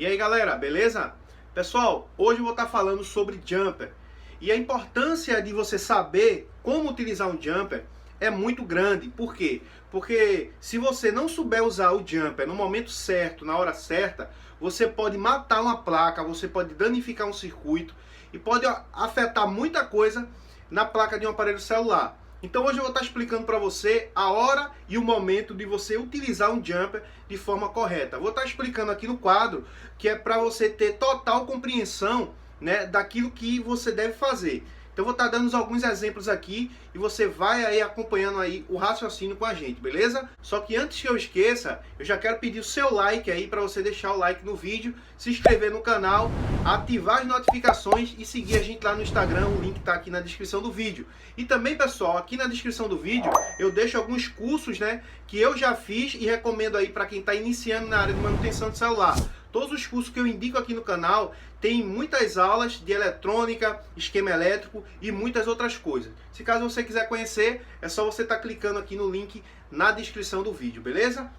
E aí galera, beleza? Pessoal, hoje eu vou estar falando sobre jumper. E a importância de você saber como utilizar um jumper é muito grande. Por quê? Porque se você não souber usar o jumper no momento certo, na hora certa, você pode matar uma placa, você pode danificar um circuito e pode afetar muita coisa na placa de um aparelho celular. Então hoje eu vou estar explicando para você a hora e o momento de você utilizar um jumper de forma correta. Vou estar explicando aqui no quadro que é para você ter total compreensão, né, daquilo que você deve fazer. Então eu vou estar dando alguns exemplos aqui e você vai aí acompanhando aí o raciocínio com a gente, beleza? Só que antes que eu esqueça, eu já quero pedir o seu like aí para você deixar o like no vídeo, se inscrever no canal, ativar as notificações e seguir a gente lá no Instagram, o link está aqui na descrição do vídeo. E também, pessoal, aqui na descrição do vídeo eu deixo alguns cursos, né, que eu já fiz e recomendo aí para quem está iniciando na área de manutenção de celular. Todos os cursos que eu indico aqui no canal tem muitas aulas de eletrônica, esquema elétrico e muitas outras coisas. Se caso você quiser conhecer, é só você estar clicando aqui no link na descrição do vídeo, beleza?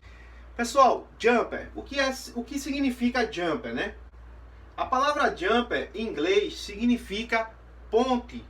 Pessoal, jumper, o que significa jumper, né? A palavra jumper em inglês significa ponte.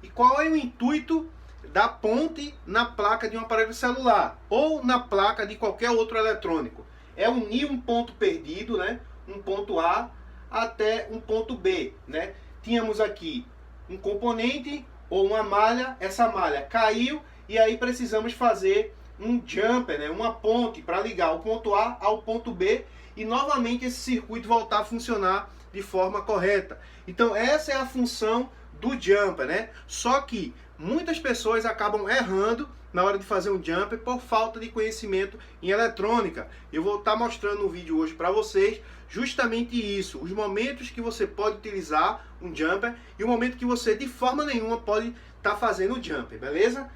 E qual é o intuito da ponte na placa de um aparelho celular ou na placa de qualquer outro eletrônico? É unir um ponto perdido, né, um ponto A até um ponto B, né? Tínhamos aqui um componente ou uma malha, essa malha caiu e aí precisamos fazer um jumper, né, uma ponte para ligar o ponto A ao ponto B e novamente esse circuito voltar a funcionar de forma correta. Então essa é a função do jumper, né? Só que muitas pessoas acabam errando na hora de fazer um jumper por falta de conhecimento em eletrônica. Eu vou estar mostrando no vídeo hoje para vocês justamente isso, os momentos que você pode utilizar um jumper e o momento que você de forma nenhuma pode estar fazendo o jumper, beleza?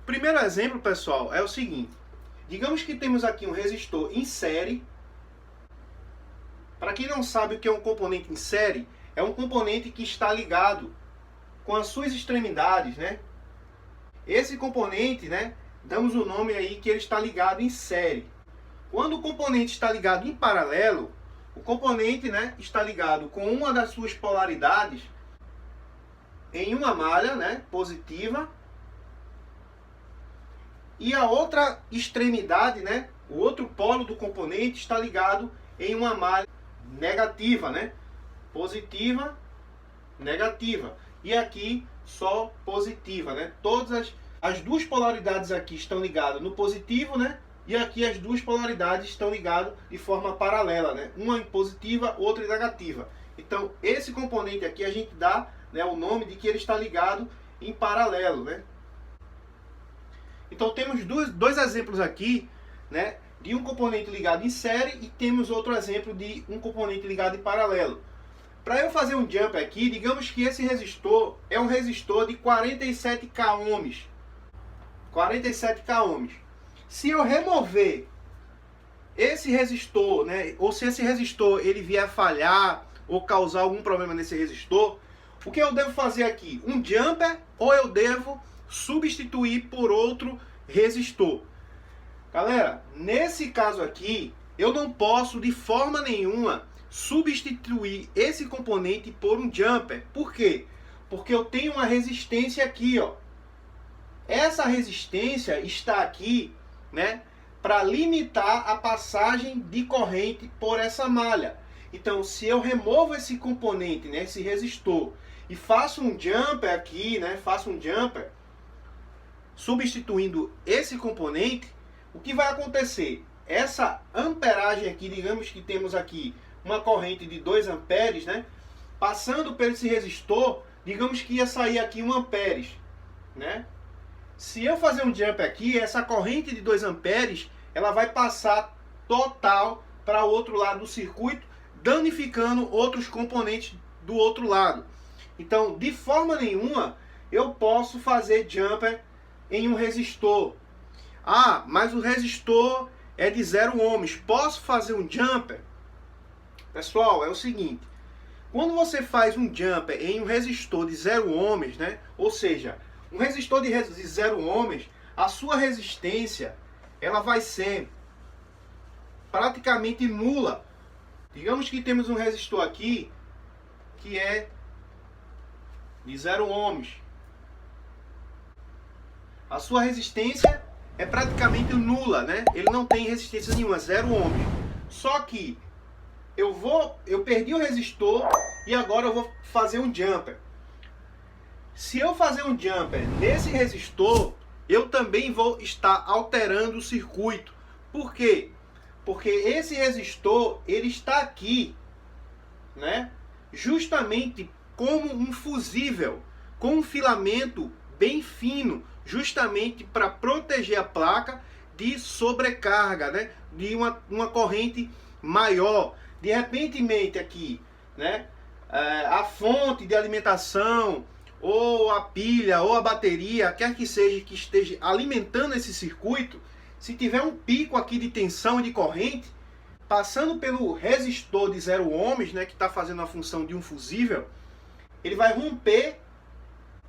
Primeiro exemplo, pessoal, é o seguinte. Digamos que temos aqui um resistor em série. Para quem não sabe o que é um componente em série, é um componente que está ligado com as suas extremidades, né? Esse componente, né, damos o nome aí que ele está ligado em série. Quando o componente está ligado em paralelo, o componente, né, está ligado com uma das suas polaridades em uma malha, né, positiva, e a outra extremidade, né, o outro polo do componente está ligado em uma malha negativa, né, positiva, negativa. E aqui só positiva, né? Todas as duas polaridades aqui estão ligadas no positivo, né? E aqui as duas polaridades estão ligadas de forma paralela, né? Uma em positiva, outra em negativa. Então, esse componente aqui a gente dá, né, o nome de que ele está ligado em paralelo, né? Então, temos dois exemplos aqui, né, de um componente ligado em série e temos outro exemplo de um componente ligado em paralelo. Para eu fazer um jumper aqui, digamos que esse resistor é um resistor de 47k ohms. 47k ohms. Se eu remover esse resistor, né, ou se esse resistor ele vier falhar ou causar algum problema nesse resistor, o que eu devo fazer aqui? Um jumper ou eu devo substituir por outro resistor? Galera, nesse caso aqui, eu não posso de forma nenhuma substituir esse componente por um jumper. Por quê? Porque eu tenho uma resistência aqui, ó. Essa resistência está aqui, né, para limitar a passagem de corrente por essa malha. Então, se eu removo esse componente, né, esse resistor, e faço um jumper aqui, né, faço um jumper substituindo esse componente, o que vai acontecer? Essa amperagem aqui, digamos que temos aqui uma corrente de 2 amperes, né? Passando por esse resistor, digamos que ia sair aqui 1 amperes, né? Se eu fazer um jump aqui, essa corrente de 2 amperes, ela vai passar total para o outro lado do circuito, danificando outros componentes do outro lado. Então, de forma nenhuma, eu posso fazer jumper em um resistor. Ah, mas o resistor é de 0 ohms. Posso fazer um jumper? Pessoal, é o seguinte. Quando você faz um jumper em um resistor de 0 ohms, né? Ou seja, um resistor de 0 ohms, a sua resistência ela vai ser praticamente nula. Digamos que temos um resistor aqui que é de 0 ohms. A sua resistência é praticamente nula, né? Ele não tem resistência nenhuma, 0 ohms. Só que eu perdi o resistor e agora eu vou fazer um jumper. Se eu fazer um jumper nesse resistor, eu também vou estar alterando o circuito. Por quê? Porque esse resistor, ele está aqui, né? Justamente como um fusível, com um filamento bem fino, justamente para proteger a placa de sobrecarga, né? De uma corrente maior. De repente aqui, né? A fonte de alimentação, ou a pilha, ou a bateria, quer que seja que esteja alimentando esse circuito, se tiver um pico aqui de tensão e de corrente, passando pelo resistor de 0 ohms, né, que está fazendo a função de um fusível, ele vai romper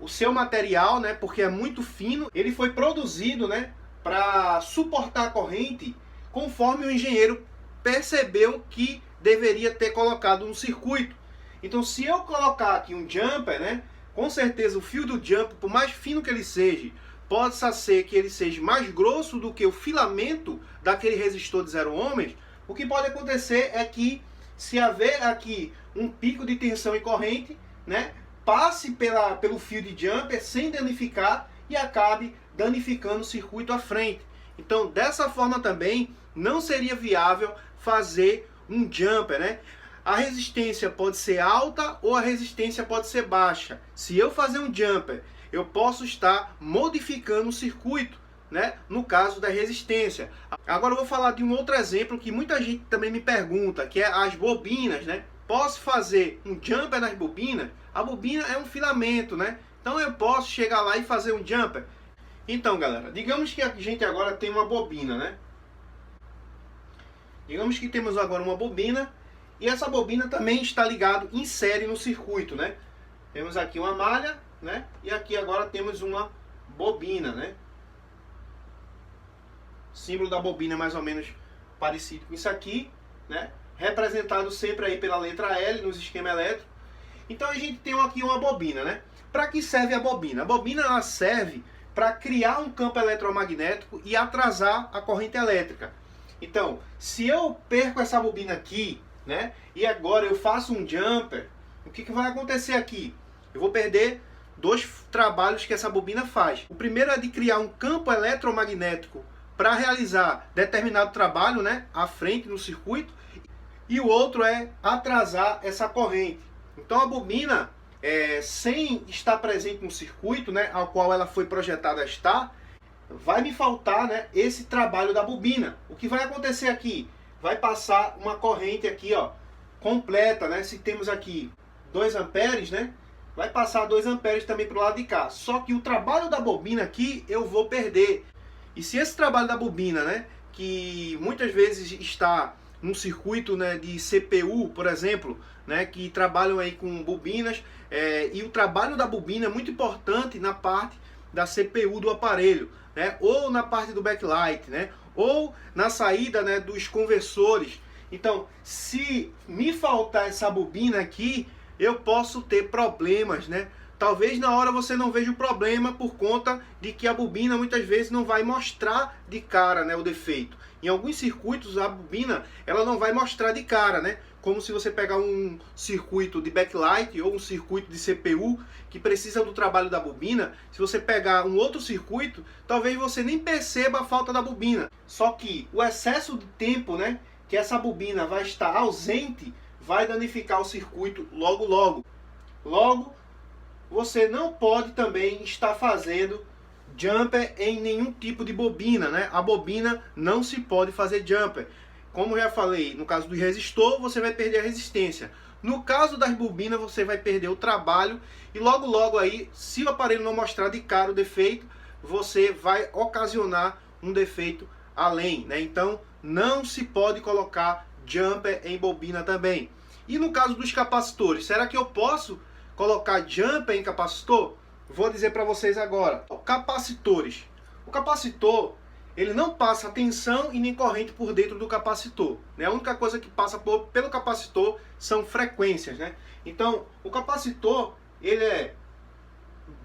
o seu material, né, porque é muito fino. Ele foi produzido, né, para suportar a corrente conforme o engenheiro percebeu que deveria ter colocado no circuito. Então, se eu colocar aqui um jumper, né, com certeza o fio do jumper, por mais fino que ele seja, possa ser que ele seja mais grosso do que o filamento daquele resistor de 0 ohms. O que pode acontecer é que, se haver aqui um pico de tensão e corrente, né, passe pelo fio de jumper sem danificar e acabe danificando o circuito à frente. Então, dessa forma também, não seria viável fazer um jumper, né? A resistência pode ser alta ou a resistência pode ser baixa. Se eu fazer um jumper, eu posso estar modificando o circuito, né? No caso da resistência. Agora eu vou falar de um outro exemplo que muita gente também me pergunta, que é as bobinas, né? Posso fazer um jumper nas bobinas? A bobina é um filamento, né? Então eu posso chegar lá e fazer um jumper. Então, galera, digamos que a gente agora tem uma bobina, né? Digamos que temos agora uma bobina e essa bobina também está ligada em série no circuito, né? Temos aqui uma malha, né? E aqui agora temos uma bobina, né? O símbolo da bobina é mais ou menos parecido com isso aqui, né? Representado sempre aí pela letra L nos esquemas elétricos. Então a gente tem aqui uma bobina, né? Para que serve a bobina? A bobina ela serve para criar um campo eletromagnético e atrasar a corrente elétrica. Então, se eu perco essa bobina aqui, né? E agora eu faço um jumper, o que vai acontecer aqui? Eu vou perder dois trabalhos que essa bobina faz. O primeiro é de criar um campo eletromagnético para realizar determinado trabalho, né, à frente no circuito, e o outro é atrasar essa corrente. Então a bobina, sem estar presente no circuito, né, ao qual ela foi projetada a estar, vai me faltar, né, esse trabalho da bobina. O que vai acontecer aqui? Vai passar uma corrente aqui, ó, completa, né? Se temos aqui 2 amperes, né? Vai passar 2 amperes também para o lado de cá. Só que o trabalho da bobina aqui eu vou perder. E se esse trabalho da bobina, né, que muitas vezes está num circuito, né, de CPU, por exemplo, né, que trabalham aí com bobinas, e o trabalho da bobina é muito importante na parte da CPU do aparelho, né, ou na parte do backlight, né, ou na saída, né, dos conversores. Então, se me faltar essa bobina aqui, eu posso ter problemas, né? Talvez na hora você não veja o problema por conta de que a bobina muitas vezes não vai mostrar de cara, né, o defeito. Em alguns circuitos a bobina ela não vai mostrar de cara, né? Como se você pegar um circuito de backlight ou um circuito de CPU que precisa do trabalho da bobina, se você pegar um outro circuito, talvez você nem perceba a falta da bobina. Só que o excesso de tempo, né, que essa bobina vai estar ausente, vai danificar o circuito logo logo. Logo, você não pode também estar fazendo jumper em nenhum tipo de bobina, né? A bobina não se pode fazer jumper. Como eu já falei, no caso do resistor, você vai perder a resistência. No caso das bobinas, você vai perder o trabalho e logo logo aí, se o aparelho não mostrar de cara o defeito, você vai ocasionar um defeito além, né? Então, não se pode colocar jumper em bobina também. E no caso dos capacitores, será que eu posso colocar jumper em capacitor? Vou dizer para vocês agora. Capacitores. O capacitor, ele não passa tensão e nem corrente por dentro do capacitor, né? A única coisa que passa pelo capacitor são frequências, né? Então, o capacitor, ele é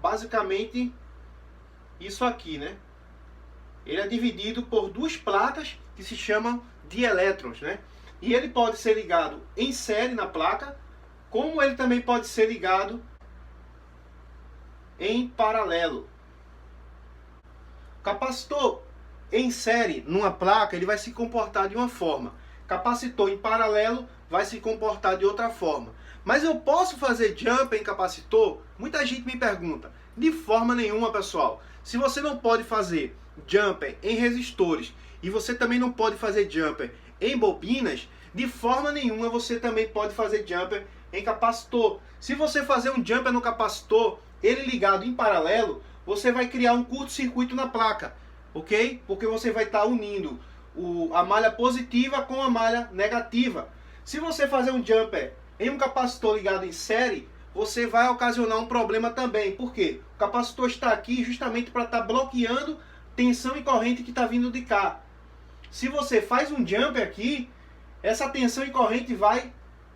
basicamente isso aqui, né? Ele é dividido por duas placas que se chamam de elétrons, né? E ele pode ser ligado em série na placa, como ele também pode ser ligado em paralelo. O capacitor em série numa placa, ele vai se comportar de uma forma. Capacitor em paralelo vai se comportar de outra forma. Mas eu posso fazer jumper em capacitor? Muita gente me pergunta. De forma nenhuma, pessoal. Se você não pode fazer jumper em resistores e você também não pode fazer jumper em bobinas, de forma nenhuma você também pode fazer jumper em capacitor. Se você fazer um jumper no capacitor, ele ligado em paralelo, você vai criar um curto-circuito na placa, ok? Porque você vai estar unindo a malha positiva com a malha negativa. Se você fazer um jumper em um capacitor ligado em série, você vai ocasionar um problema também. Por quê? O capacitor está aqui justamente para estar bloqueando tensão e corrente que está vindo de cá. Se você faz um jumper aqui, essa tensão e corrente vai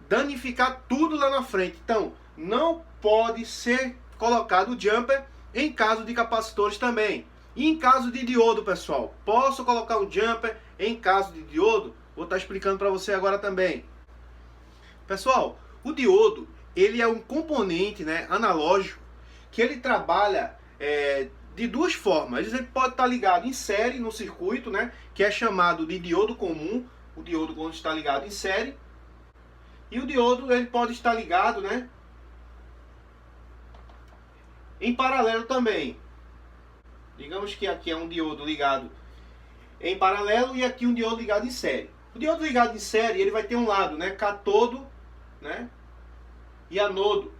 danificar tudo lá na frente. Então, não pode ser colocado jumper em caso de capacitores também. E em caso de diodo, pessoal, posso colocar um jumper em caso de diodo? Vou estar explicando para você agora também. Pessoal, o diodo, ele é um componente, né, analógico, que ele trabalha de duas formas. Ele pode estar ligado em série no circuito, né, que é chamado de diodo comum, o diodo quando está ligado em série. E o diodo, ele pode estar ligado, né, em paralelo também. Digamos que aqui é um diodo ligado em paralelo e aqui um diodo ligado em série. O diodo ligado em série, ele vai ter um lado, né, catodo, né, e anodo.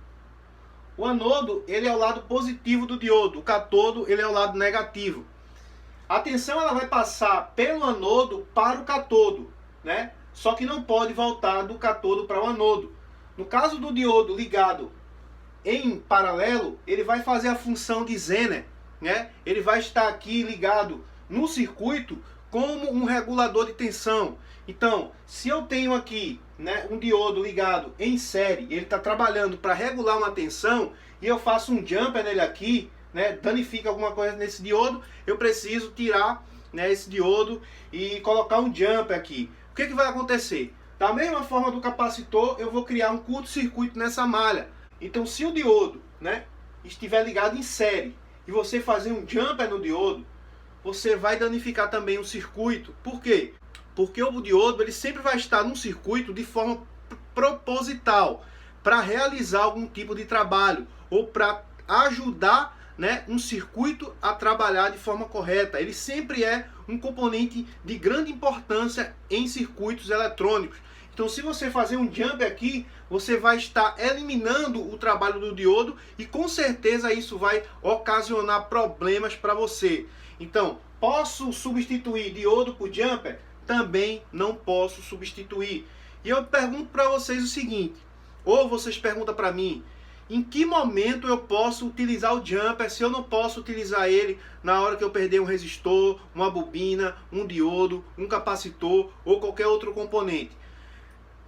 O anodo, ele é o lado positivo do diodo. O catodo, ele é o lado negativo. A tensão, ela vai passar pelo anodo para o catodo, né? Só que não pode voltar do catodo para o anodo. No caso do diodo ligado em paralelo, ele vai fazer a função de Zener, né? Ele vai estar aqui ligado no circuito como um regulador de tensão. Então, se eu tenho aqui, né, um diodo ligado em série, ele está trabalhando para regular uma tensão, e eu faço um jumper nele aqui, né, danifica alguma coisa nesse diodo, eu preciso tirar, né, esse diodo e colocar um jumper aqui. O que vai acontecer? Da mesma forma do capacitor, eu vou criar um curto-circuito nessa malha. Então, se o diodo, né, estiver ligado em série e você fazer um jumper no diodo, você vai danificar também o circuito. Por quê? Porque o diodo, ele sempre vai estar num circuito de forma proposital, para realizar algum tipo de trabalho ou para ajudar, né, um circuito a trabalhar de forma correta. Ele sempre é um componente de grande importância em circuitos eletrônicos. Então, se você fazer um jumper aqui, você vai estar eliminando o trabalho do diodo e com certeza isso vai ocasionar problemas para você. Então, posso substituir diodo por jumper? Também não posso substituir. E eu pergunto para vocês o seguinte, ou vocês perguntam para mim, em que momento eu posso utilizar o jumper se eu não posso utilizar ele na hora que eu perder um resistor, uma bobina, um diodo, um capacitor ou qualquer outro componente?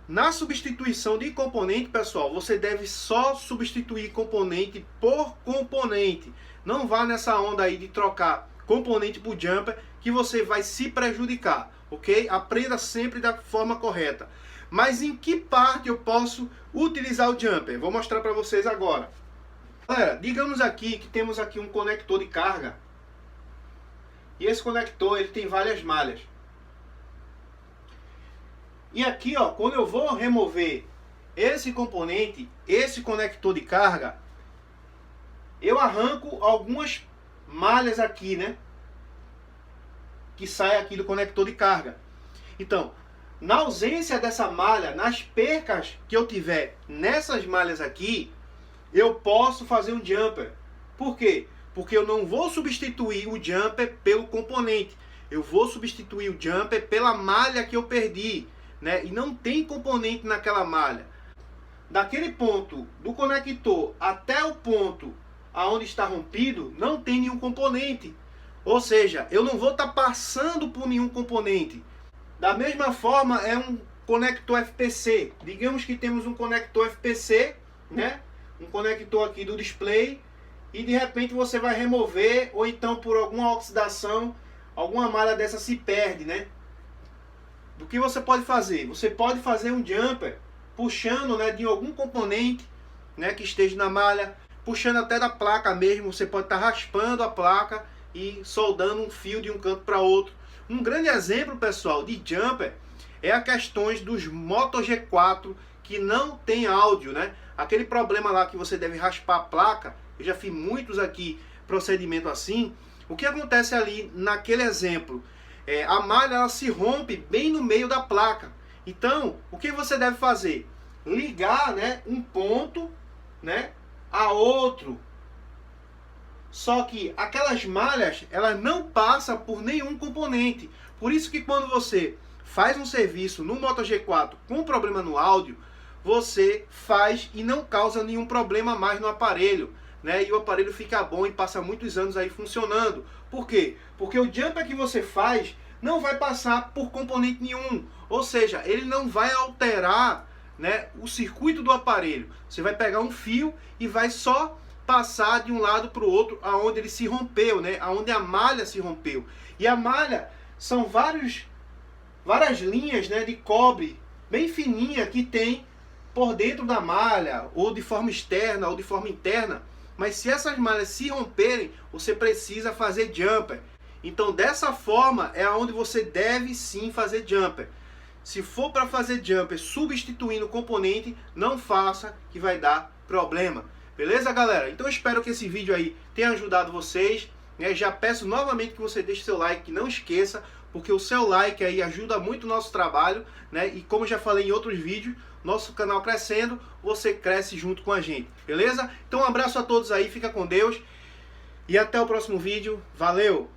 Na substituição de componente, pessoal, você deve só substituir componente por componente. Não vá nessa onda aí de trocar componente por jumper, que você vai se prejudicar, ok? Aprenda sempre da forma correta. Mas em que parte eu posso utilizar o jumper? Vou mostrar para vocês agora. Galera, digamos aqui que temos aqui um conector de carga. E esse conector, ele tem várias malhas. E aqui, ó, quando eu vou remover esse componente, esse conector de carga, eu arranco algumas malhas aqui, né? Que sai aqui do conector de carga. Então, na ausência dessa malha, nas percas que eu tiver nessas malhas aqui, eu posso fazer um jumper. Por quê? Porque eu não vou substituir o jumper pelo componente. Eu vou substituir o jumper pela malha que eu perdi, né? E não tem componente naquela malha. Daquele ponto do conector até o ponto aonde está rompido, não tem nenhum componente. Ou seja, eu não vou estar passando por nenhum componente. Da mesma forma, é um conector FPC. Digamos que temos um conector FPC, né? Um conector aqui do display, e de repente você vai remover, ou então por alguma oxidação, alguma malha dessa se perde, né? Do que você pode fazer? Você pode fazer um jumper puxando, né, de algum componente, né, que esteja na malha, puxando até da placa mesmo. Você pode estar raspando a placa e soldando um fio de um canto para outro. Um grande exemplo, pessoal, de jumper é a questões dos Moto G4 que não tem áudio, né? Aquele problema lá que você deve raspar a placa. Eu já fiz muitos aqui procedimento assim. O que acontece ali naquele exemplo? A malha ela se rompe bem no meio da placa. Então, o que você deve fazer? Ligar, né, um ponto, né, a outro. Só que aquelas malhas, elas não passam por nenhum componente. Por isso que quando você faz um serviço no Moto G4 com problema no áudio, você faz e não causa nenhum problema mais no aparelho, né? E o aparelho fica bom e passa muitos anos aí funcionando. Por quê? Porque o jumper que você faz não vai passar por componente nenhum. Ou seja, ele não vai alterar, né, o circuito do aparelho. Você vai pegar um fio e vai só passar de um lado para o outro aonde ele se rompeu, né? Aonde a malha se rompeu. E a malha são várias linhas, né, de cobre bem fininha que tem por dentro da malha, ou de forma externa, ou de forma interna. Mas se essas malhas se romperem, você precisa fazer jumper. Então dessa forma é onde você deve sim fazer jumper. Se for para fazer jumper substituindo o componente, não faça, que vai dar problema. Beleza, galera? Então eu espero que esse vídeo aí tenha ajudado vocês, né? Já peço novamente que você deixe seu like, não esqueça, porque o seu like aí ajuda muito o nosso trabalho, né? E como eu já falei em outros vídeos, nosso canal crescendo, você cresce junto com a gente, beleza? Então um abraço a todos aí, fica com Deus e até o próximo vídeo. Valeu!